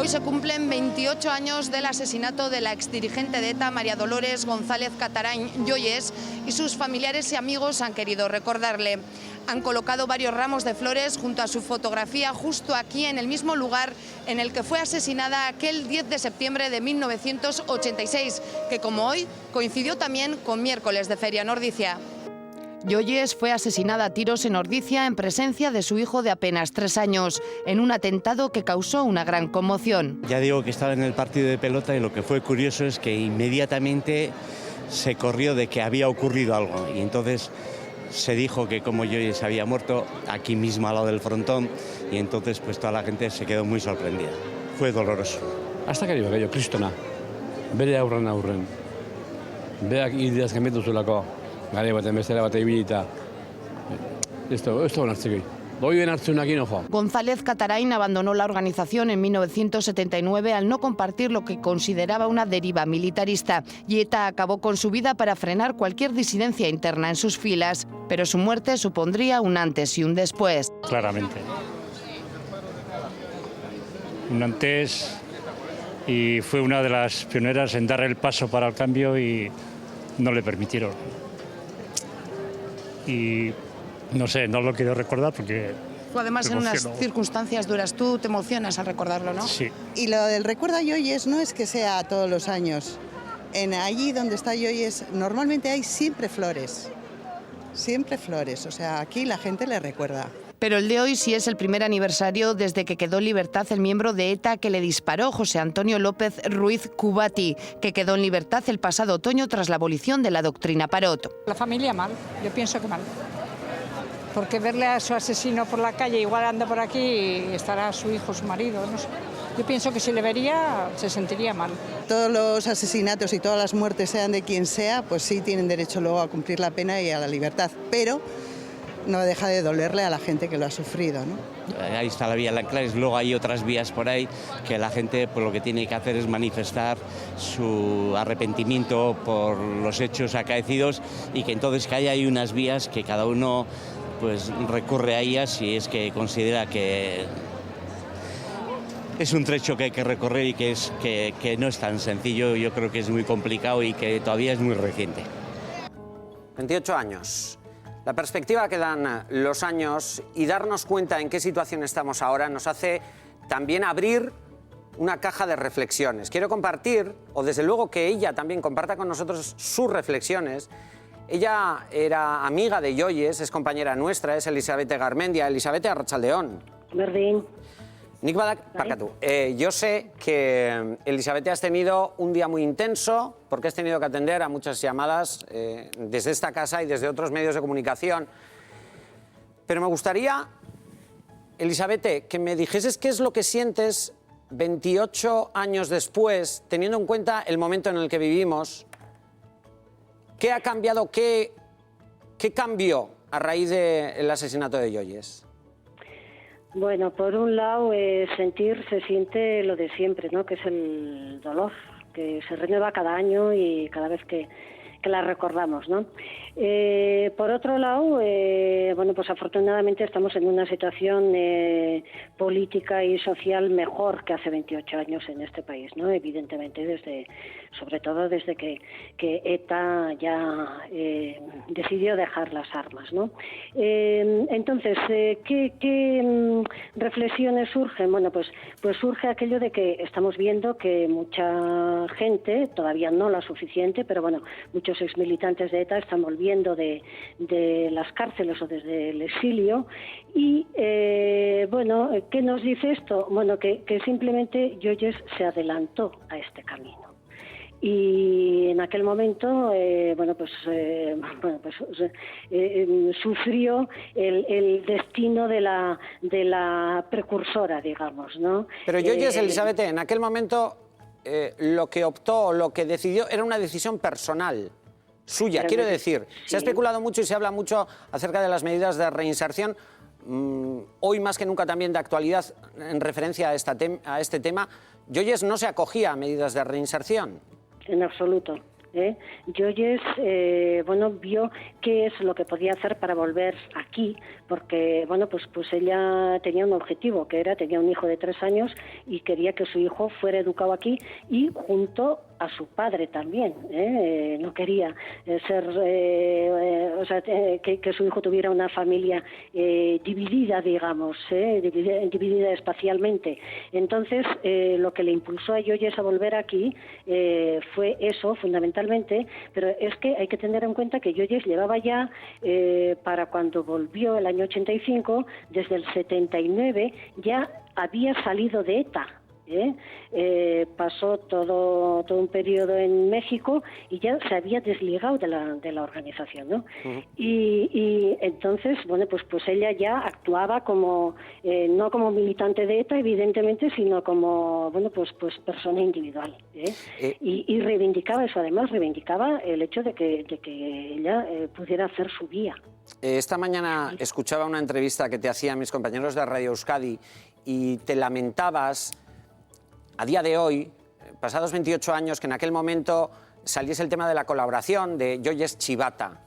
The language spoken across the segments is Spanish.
Hoy se cumplen 28 años del asesinato de la exdirigente de ETA, María Dolores González Catarain Yoyes, y sus familiares y amigos han querido recordarle. Han colocado varios ramos de flores junto a su fotografía justo aquí, en el mismo lugar en el que fue asesinada aquel 10 de septiembre de 1986, que como hoy coincidió también con miércoles de Feria en Ordizia. Yoyes fue asesinada a tiros en Ordizia en presencia de su hijo de apenas 3 años, en un atentado que causó una gran conmoción. Ya digo que estaba en el partido de pelota y lo que fue curioso es que inmediatamente se corrió de que había ocurrido algo y entonces se dijo que como Yoyes había muerto aquí mismo al lado del frontón y entonces pues toda la gente se quedó muy sorprendida. Fue doloroso. Hasta que yo kristona, bere aurren, beak ideaz gametu zulako, gare baten bestera bate ibilita. Esto onartzeko. Voy bien hartzunak inojo. González Catarain abandonó la organización en 1979 al no compartir lo que consideraba una deriva militarista, y ETA acabó con su vida para frenar cualquier disidencia interna en sus filas. Pero su muerte supondría un antes y un después. Claramente. Un antes, y fue una de las pioneras en dar el paso para el cambio y no le permitieron. Y no sé, no lo quiero recordar porque... Además, en unas circunstancias duras, tú te emocionas al recordarlo, ¿no? Sí. Y lo del recuerdo a Yoyes no es que sea todos los años. Allí donde está Yoyes normalmente hay siempre flores. Siempre flores, o sea, aquí la gente le recuerda. Pero el de hoy sí es el primer aniversario desde que quedó en libertad el miembro de ETA que le disparó, José Antonio López Ruiz Cubati, que quedó en libertad el pasado otoño tras la abolición de la doctrina Parot. La familia mal, yo pienso que mal. Porque verle a su asesino por la calle, igual anda por aquí y estará su hijo, su marido, no sé. Yo pienso que si le vería, se sentiría mal. Todos los asesinatos y todas las muertes, sean de quien sea, pues sí tienen derecho luego a cumplir la pena y a la libertad. Pero no deja de dolerle a la gente que lo ha sufrido, ¿no? Ahí está la vía Lanclares, luego hay otras vías por ahí que la gente pues, lo que tiene que hacer es manifestar su arrepentimiento por los hechos acaecidos y que entonces que haya ahí unas vías que cada uno pues recurre a ellas si es que considera que es un trecho que hay que recorrer y que no es tan sencillo. Yo creo que es muy complicado y que todavía es muy reciente. 28 años. La perspectiva que dan los años y darnos cuenta en qué situación estamos ahora nos hace también abrir una caja de reflexiones. Quiero compartir, o desde luego que ella también comparta con nosotros sus reflexiones. Ella era amiga de Yoyes, es compañera nuestra, es Elisabete Garmendia. Elisabete, arratsaldeon. Berdin. Nik badak, parkatu. Yo sé que, Elisabete, has tenido un día muy intenso porque has tenido que atender a muchas llamadas desde esta casa y desde otros medios de comunicación. Pero me gustaría, Elisabete, que me dijeses qué es lo que sientes 28 años después, teniendo en cuenta el momento en el que vivimos. ¿Qué ha cambiado, qué cambió a raíz del asesinato de Yoyes? Bueno, por un lado, se siente lo de siempre, ¿no? Que es el dolor, que se renueva cada año y cada vez que la recordamos, ¿no? Por otro lado, bueno, pues afortunadamente estamos en una situación política y social mejor que hace 28 años en este país, ¿no? Evidentemente, sobre todo desde que ETA ya decidió dejar las armas, ¿no? Entonces, ¿qué reflexiones surgen? Bueno, pues surge aquello de que estamos viendo que mucha gente, todavía no la suficiente, pero bueno, muchos exmilitantes de ETA están volviendo de las cárceles o desde el exilio y, bueno, ¿qué nos dice esto? Bueno, que simplemente Yoyes se adelantó a este camino. Y en aquel momento, sufrió el destino de la precursora, digamos, ¿no? Pero Yoyes, Elisabete, en aquel momento lo que optó, lo que decidió, era una decisión personal suya. Quiero decir, sí. Se ha especulado mucho y se habla mucho acerca de las medidas de reinserción. Hoy más que nunca también de actualidad en referencia a este tema. Yoyes no se acogía a medidas de reinserción. En absoluto. Joyes bueno, vio qué es lo que podía hacer para volver aquí, porque bueno, pues ella tenía un objetivo, que era, tenía un hijo de 3 años y quería que su hijo fuera educado aquí y junto a su padre también, no quería ser, o sea, que su hijo tuviera una familia dividida, digamos, dividida espacialmente. Entonces, lo que le impulsó a Joyes a volver aquí fue eso, fundamentalmente, pero es que hay que tener en cuenta que Joyes llevaba ya, para cuando volvió el año 85, desde el 79, ya había salido de ETA. Pasó todo un periodo en México y ya se había desligado de la organización, ¿no? Y entonces, bueno, pues ella ya actuaba como, no como militante de ETA, evidentemente, sino como, bueno, pues persona individual, y reivindicaba eso, además reivindicaba el hecho de que ella pudiera hacer su vía. Esta mañana escuchaba una entrevista que te hacían mis compañeros de Radio Euskadi y te lamentabas a día de hoy, pasados 28 años, que en aquel momento saliese el tema de la colaboración de Joyes Chivata.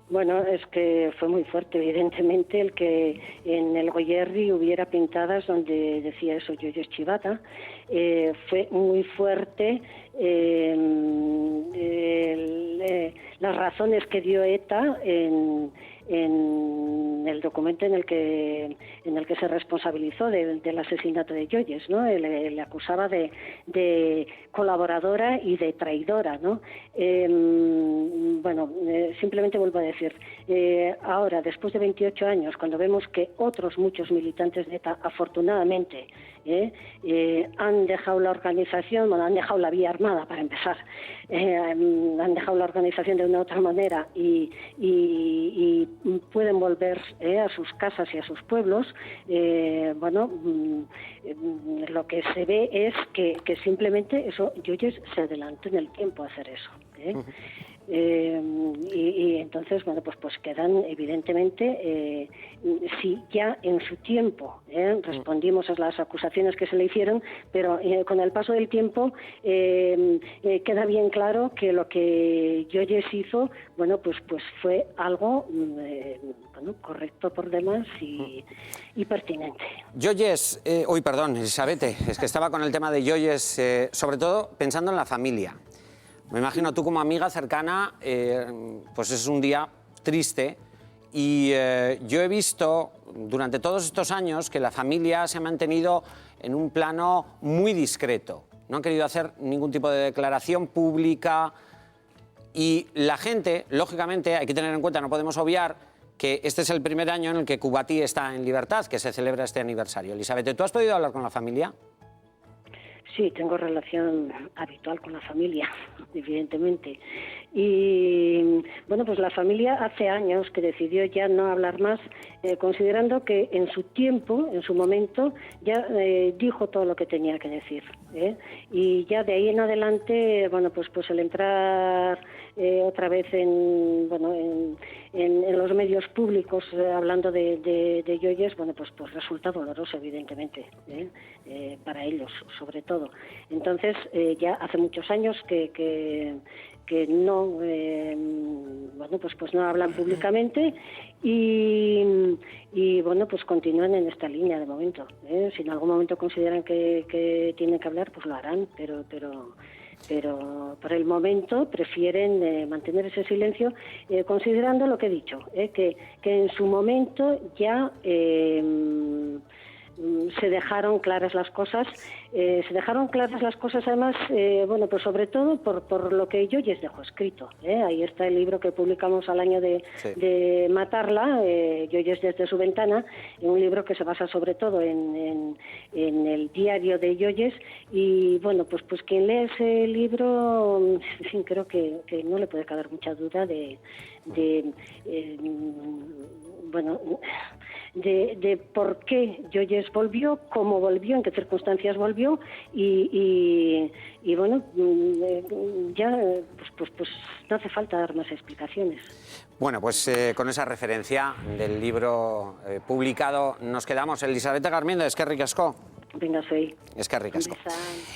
Bueno, es que fue muy fuerte, evidentemente, el que en el Goierri hubiera pintadas donde decía eso, Joyes Chivata. Fue muy fuerte las razones que dio ETA en el documento en el que se responsabilizó del asesinato de Joyes, ¿no? Le acusaba de colaboradora y de traidora, ¿no? Bueno, simplemente vuelvo a decir, ahora, después de 28 años, cuando vemos que otros muchos militantes de ETA, afortunadamente, han dejado la organización, bueno, han dejado la vía armada para empezar, han dejado la organización de una u otra manera y pueden volver a sus casas y a sus pueblos, bueno, lo que se ve es que simplemente eso, Joyes se adelantó en el tiempo a hacer eso. Y entonces, bueno, pues quedan evidentemente, si ya en su tiempo respondimos a las acusaciones que se le hicieron, pero con el paso del tiempo queda bien claro que lo que Joyes hizo, bueno, pues fue algo bueno, correcto por demás y pertinente. Joyes, perdón, Elisabete, es que estaba con el tema de Joyes, sobre todo pensando en la familia. Me imagino tú como amiga cercana, pues es un día triste y yo he visto durante todos estos años que la familia se ha mantenido en un plano muy discreto. No han querido hacer ningún tipo de declaración pública y la gente, lógicamente, hay que tener en cuenta, no podemos obviar que este es el primer año en el que Kubati está en libertad, que se celebra este aniversario. Elisabete, ¿tú has podido hablar con la familia? Sí, tengo relación habitual con la familia, evidentemente. Y bueno, pues la familia hace años que decidió ya no hablar más, considerando que en su tiempo, en su momento, ya dijo todo lo que tenía que decir. Y ya de ahí en adelante, bueno, pues el entrar otra vez en los medios públicos hablando de Joyes, bueno, pues resulta doloroso, evidentemente, para ellos, sobre todo. Entonces, ya hace muchos años que no, bueno, pues no hablan públicamente y bueno, pues continúan en esta línea de momento. Si en algún momento consideran que tienen que hablar, pues lo harán, pero por el momento prefieren mantener ese silencio, considerando lo que he dicho, que en su momento ya se dejaron claras las cosas, además, bueno, pues sobre todo por lo que Joyes dejó escrito. Ahí está el libro que publicamos al año de matarla, Joyes desde su ventana, un libro que se basa sobre todo en el diario de Joyes y bueno, pues quien lee ese libro, en fin, creo que no le puede caber mucha duda de por qué Joyes volvió, cómo volvió, en qué circunstancias volvió y bueno, ya pues no hace falta dar más explicaciones. Bueno, pues con esa referencia del libro publicado nos quedamos. Elisabete Garmendia, eskerrik asko. Venga, soy. Es que ricasco.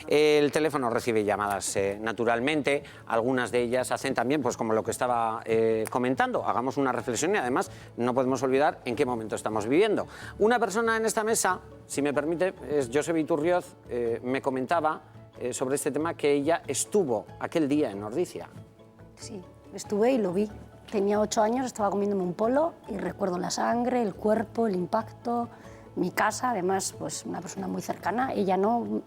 El teléfono recibe llamadas naturalmente, algunas de ellas hacen también, pues como lo que estaba comentando, hagamos una reflexión y además no podemos olvidar en qué momento estamos viviendo. Una persona en esta mesa, si me permite, es Josep Iturrioz, me comentaba sobre este tema que ella estuvo aquel día en Ordizia. Sí, estuve y lo vi. Tenía 8 años, estaba comiéndome un polo y recuerdo la sangre, el cuerpo, el impacto, mi casa, además pues una persona muy cercana, ella no,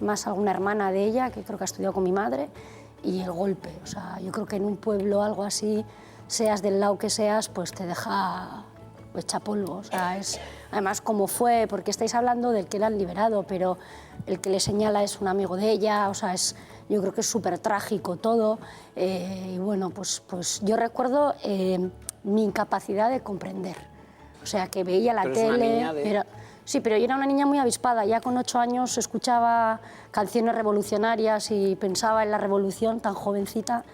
más alguna hermana de ella que creo que ha estudiado con mi madre, y el golpe. O sea, yo creo que en un pueblo algo así, seas del lado que seas, pues te deja hecha polvo. O sea, es, además cómo fue, porque estáis hablando del que la han liberado, pero el que le señala es un amigo de ella, o sea, yo creo que es súper trágico todo. Y bueno, pues yo recuerdo mi incapacidad de comprender. O sea, que veía la tele... Sí, pero yo era una niña muy avispada. Ya con 8 años escuchaba canciones revolucionarias y pensaba en la revolución, tan jovencita.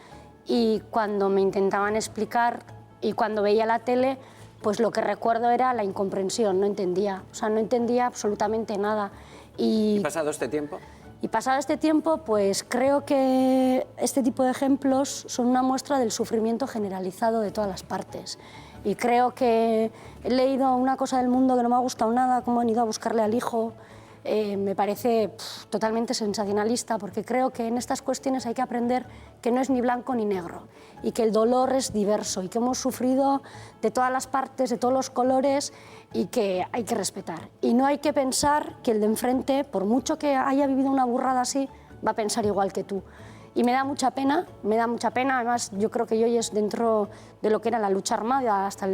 Y cuando me intentaban explicar y cuando veía la tele, pues lo que recuerdo era la incomprensión, no entendía. O sea, no entendía absolutamente nada. ¿Y pasado este tiempo? Y pasado este tiempo, pues creo que este tipo de ejemplos son una muestra del sufrimiento generalizado de todas las partes. Y creo que he leído una cosa del mundo que no me ha gustado nada, cómo han ido a buscarle al hijo. Me parece totalmente sensacionalista, porque creo que en estas cuestiones hay que aprender que no es ni blanco ni negro, y que el dolor es diverso, y que hemos sufrido de todas las partes, de todos los colores, y que hay que respetar. Y no hay que pensar que el de enfrente, por mucho que haya vivido una burrada así, va a pensar igual que tú. Y me da mucha pena, además yo creo que Yoye es dentro de lo que era la lucha armada hasta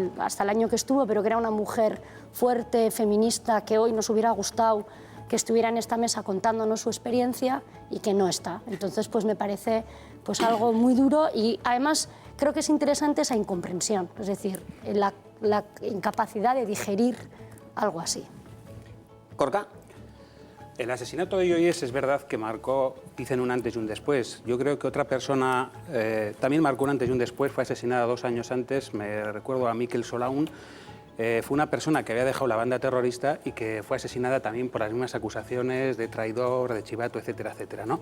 el año que estuvo, pero que era una mujer fuerte, feminista, que hoy nos hubiera gustado que estuviera en esta mesa contándonos su experiencia y que no está. Entonces pues me parece pues algo muy duro, y además creo que es interesante esa incomprensión, es decir, la incapacidad de digerir algo así. ¿Corca? El asesinato de Yoyes es verdad que marcó, dicen, un antes y un después. Yo creo que otra persona también marcó un antes y un después, fue asesinada 2 años antes, me recuerdo a Mikel Solaun. Fue una persona que había dejado la banda terrorista y que fue asesinada también por las mismas acusaciones de traidor, de chivato, etcétera, etcétera, ¿no?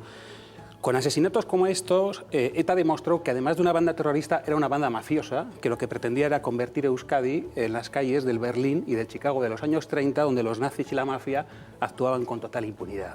Con asesinatos como estos, ETA demostró que además de una banda terrorista era una banda mafiosa, que lo que pretendía era convertir Euskadi en las calles del Berlín y del Chicago de los años 30, donde los nazis y la mafia actuaban con total impunidad.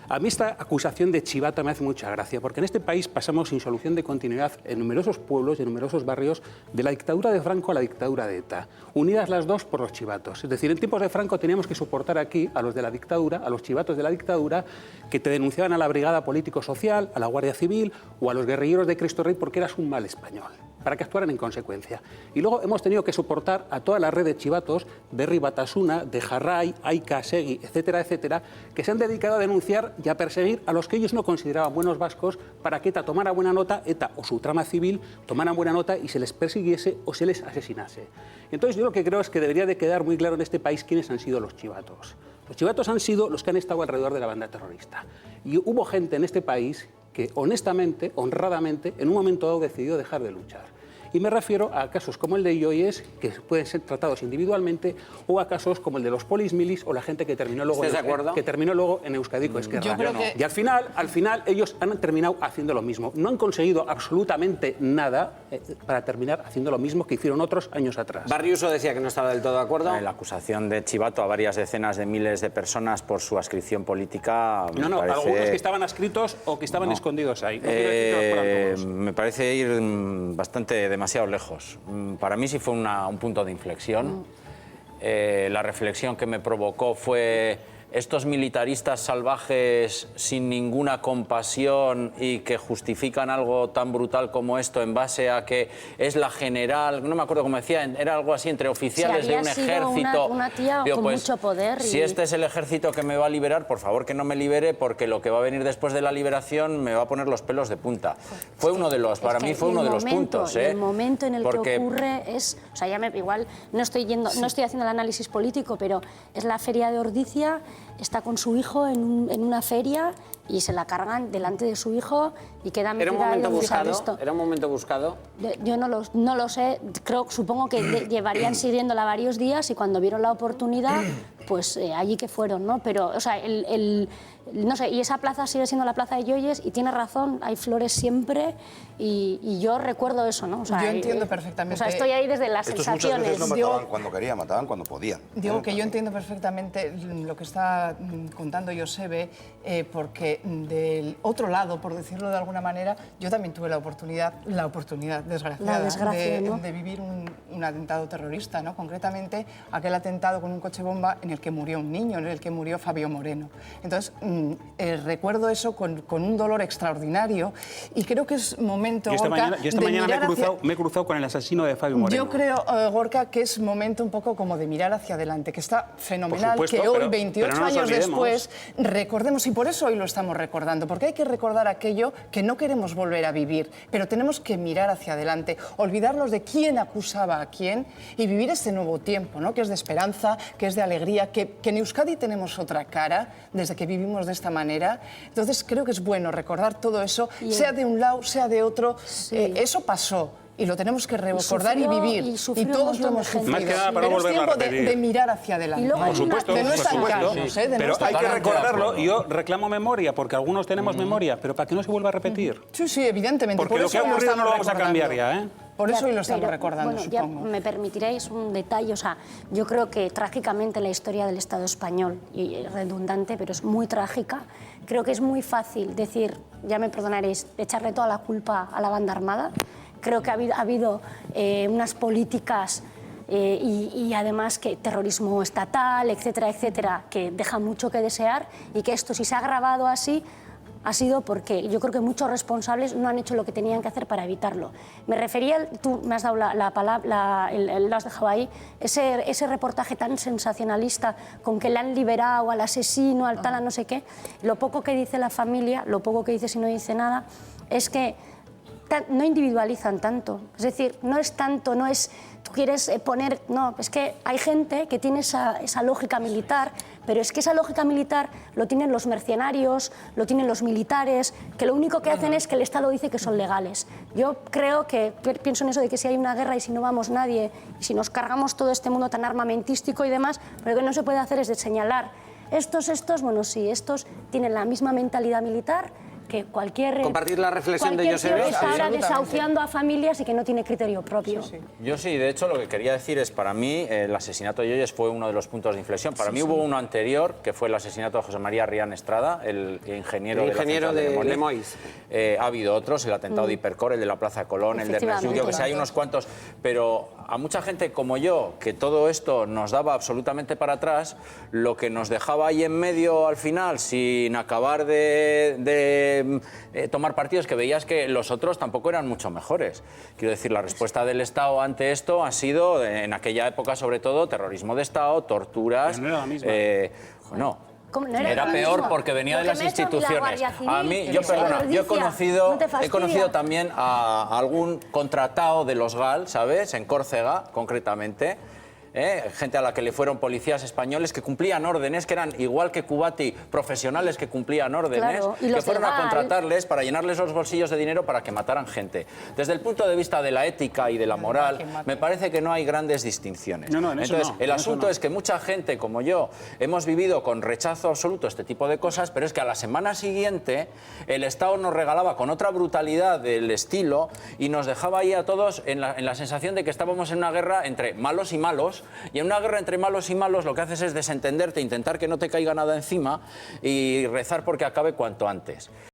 A mí esta acusación de chivata me hace mucha gracia, porque en este país pasamos sin solución de continuidad en numerosos pueblos y en numerosos barrios de la dictadura de Franco a la dictadura de ETA, unidas las dos por los chivatos. Es decir, en tiempos de Franco teníamos que soportar aquí a los de la dictadura, a los chivatos de la dictadura, que te denunciaban a la Brigada Político-Social, a la Guardia Civil o a los guerrilleros de Cristo Rey porque eras un mal español, para que actuaran en consecuencia. Y luego hemos tenido que soportar a toda la red de chivatos, Berri Batasuna, de Jarray, Aika, Segui, etcétera, etcétera, que se han dedicado a denunciar y a perseguir a los que ellos no consideraban buenos vascos para que ETA tomara buena nota, ETA o su trama civil tomaran buena nota y se les persiguiese o se les asesinase. Entonces yo lo que creo es que debería de quedar muy claro en este país quiénes han sido los chivatos. Los chivatos han sido los que han estado alrededor de la banda terrorista. Y hubo gente en este país que honestamente, honradamente, en un momento dado decidió dejar de luchar. Y me refiero a casos como el de Yoyes, que pueden ser tratados individualmente, o a casos como el de los polis milis o la gente que terminó luego, en Euskadiko Ezkerra. Y al final ellos han terminado haciendo lo mismo. No han conseguido absolutamente nada para terminar haciendo lo mismo que hicieron otros años atrás. Barriuso decía que no estaba del todo de acuerdo. La acusación de chivato a varias decenas de miles de personas por su adscripción política... Algunos que estaban adscritos o que estaban escondidos ahí. Me parece ir bastante demasiado lejos. Para mí sí fue un punto de inflexión. La reflexión que me provocó fue estos militaristas salvajes sin ninguna compasión y que justifican algo tan brutal como esto en base a que es la general, no me acuerdo cómo decía, era algo así entre oficiales de un ejército. Una tía con mucho poder. Si este es el ejército que me va a liberar, por favor que no me libere, porque lo que va a venir después de la liberación me va a poner los pelos de punta. Fue uno de los, para mí fue uno de los puntos. El momento en el que ocurre es, o sea, igual no estoy haciendo el análisis político, pero es la feria de Ordizia. Está con su hijo en una feria y se la cargan delante de su hijo y queda metida. ¿Era un momento buscado? Yo no lo sé, supongo que llevarían siguiéndola varios días y cuando vieron la oportunidad pues allí que fueron, ¿no? Pero, o sea, no sé, y esa plaza sigue siendo la plaza de Joyes y tiene razón, hay flores siempre y yo recuerdo eso, ¿no? O sea, yo entiendo perfectamente. O sea, estoy ahí desde las Estos sensaciones. muchas veces no mataban cuando querían, mataban cuando podían. Digo que yo entiendo perfectamente lo que está contando Josebe, porque del otro lado, por decirlo de alguna manera, yo también tuve la oportunidad desgraciada, de vivir un atentado terrorista, ¿no? Concretamente aquel atentado con un coche bomba en el que murió un niño, en el que murió Fabio Moreno. Entonces, recuerdo eso con un dolor extraordinario y creo que es momento, yo esta mañana me he cruzado con el asesino de Fabio Moreno. Yo creo, Gorka, que es momento un poco como de mirar hacia adelante, que está fenomenal, supuesto, que hoy, pero 28 no años olvidemos. después, recordemos, y por eso hoy lo estamos recordando, porque hay que recordar aquello que no queremos volver a vivir, pero tenemos que mirar hacia adelante, olvidarnos de quién acusaba a quién y vivir este nuevo tiempo, ¿no? Que es de esperanza, que es de alegría, que en Euskadi tenemos otra cara desde que vivimos de esta manera. Entonces creo que es bueno recordar todo eso, sea de un lado, sea de otro. Sí. Eso pasó y lo tenemos que recordar y vivir. Y todos lo hemos sufrido. Más que nada para pero es volverlo a tiempo repetir. de mirar hacia adelante. Por supuesto, de no estancarnos, de pero no hay que recordarlo. y Yo reclamo memoria, porque algunos tenemos memoria, pero para que no se vuelva a repetir. Sí, sí, evidentemente. Porque por lo eso que ha ocurrido no lo estamos vamos a cambiar ya, ¿eh? Por eso hoy lo estamos pero, recordando, bueno, supongo. Ya me permitiréis un detalle, o sea, yo creo que trágicamente la historia del Estado español, y redundante, pero es muy trágica, creo que es muy fácil decir, ya me perdonaréis, echarle toda la culpa a la banda armada. Creo que ha habido unas políticas y además que terrorismo estatal, etcétera, etcétera, que deja mucho que desear y que esto, si se ha agravado así, ha sido porque yo creo que muchos responsables no han hecho lo que tenían que hacer para evitarlo. Me refería, tú me has dado la palabra, lo has dejado ahí, ese reportaje tan sensacionalista con que le han liberado al asesino, al tal, a no sé qué. Lo poco que dice la familia, lo poco que dice si no dice nada, es que no individualizan tanto. Es decir, no es tanto, no es tú quieres poner... No, es que hay gente que tiene esa lógica militar, pero es que esa lógica militar lo tienen los mercenarios, lo tienen los militares, que lo único que hacen es que el Estado dice que son legales. Yo creo que, pienso en eso de que si hay una guerra y si no vamos nadie, y si nos cargamos todo este mundo tan armamentístico y demás, pero lo que no se puede hacer es de señalar estos, bueno, sí, estos tienen la misma mentalidad militar que cualquier... ¿Compartir la reflexión de Josebe? Cualquier tío que está ahora desahuciando a familias y que no tiene criterio propio. Sí, sí. Yo sí, de hecho, lo que quería decir es, para mí, el asesinato de Joyes fue uno de los puntos de inflexión. Para mí hubo uno anterior, que fue el asesinato de José María Rián Estrada, el ingeniero de Lemoiz. Ha habido otros, el atentado de Hipercor, el de la Plaza Colón, el de Ernest Llull, que sé, hay unos cuantos, pero a mucha gente como yo, que todo esto nos daba absolutamente para atrás, lo que nos dejaba ahí en medio al final, sin acabar de tomar partidos, que veías que los otros tampoco eran mucho mejores. Quiero decir, la respuesta del Estado ante esto ha sido, en aquella época sobre todo, terrorismo de Estado, torturas... Pero no era la misma. No. No era peor porque venía de las instituciones. A mí, yo he conocido también a algún contratado de los GAL, ¿sabes? En Córcega, concretamente. Gente a la que le fueron policías españoles que cumplían órdenes, que eran igual que Kubati, profesionales que cumplían órdenes, claro, que fueron a contratarles para llenarles los bolsillos de dinero para que mataran gente. Desde el punto de vista de la ética y de la moral, me parece que no hay grandes distinciones. Entonces, el asunto es que mucha gente como yo hemos vivido con rechazo absoluto este tipo de cosas, pero es que a la semana siguiente el Estado nos regalaba con otra brutalidad del estilo y nos dejaba ahí a todos en la sensación de que estábamos en una guerra entre malos y malos. Y en una guerra entre malos y malos lo que haces es desentenderte, intentar que no te caiga nada encima y rezar porque acabe cuanto antes.